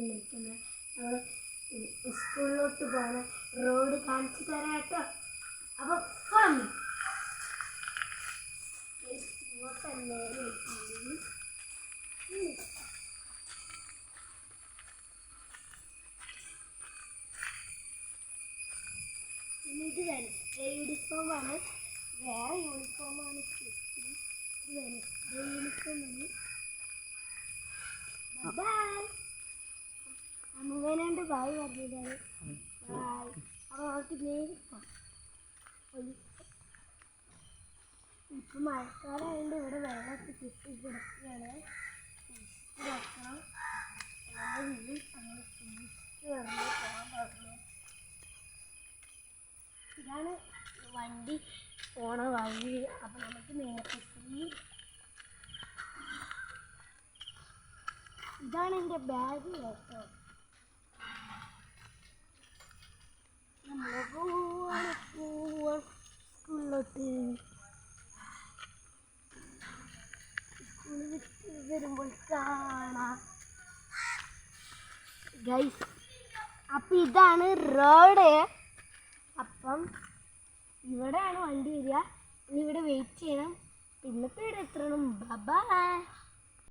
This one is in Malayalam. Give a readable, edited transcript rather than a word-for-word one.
നിൽക്കുന്നത്. നമ്മൾ സ്കൂളിലോട്ട് പോകാൻ റോഡ് കാണിച്ചു തരാം കേട്ടോ. അപ്പോൾ ഇത് വെനസ്ഡേ യൂണിഫോമാണ്. വേറെ യൂണിഫോമാണ് ഇത് വെനസ്ഡേ യൂണിഫോമാണ്. ബൈ അമ്മേനോണ്ട് ബായ് പറഞ്ഞതാണ്. ബായ്. അപ്പോൾ നമുക്ക് നേരിട്ടാം. ഇപ്പം മഴക്കാലമായതുകൊണ്ട് ഇവിടെ വെള്ളമൊക്കെ ചുറ്റി കിടക്കുകയാണ്. വെക്കണം അങ്ങനെ സൂക്ഷിച്ച് വന്ന് പോകാൻ പാടില്ല. ഇതാണ് വണ്ടി പോണ വഴി. അപ്പം നമുക്ക് നേരത്തെ ഇതാണ് എൻ്റെ ബാഗ് കേട്ടോ. നമ്മൾ സ്കൂളിലോട്ട് സ്കൂളിൽ വിട്ട് വരുമ്പോൾ കാണാം ഗൈസ്. അപ്പം ഇതാണ് റോഡ്. അപ്പം ഇവിടെയാണ് വണ്ടി വരിക. ഇനി ഇവിടെ വെയിറ്റ് ചെയ്യണം. ഇന്നത്തെ വീഡിയോ എത്തണം. ബൈ.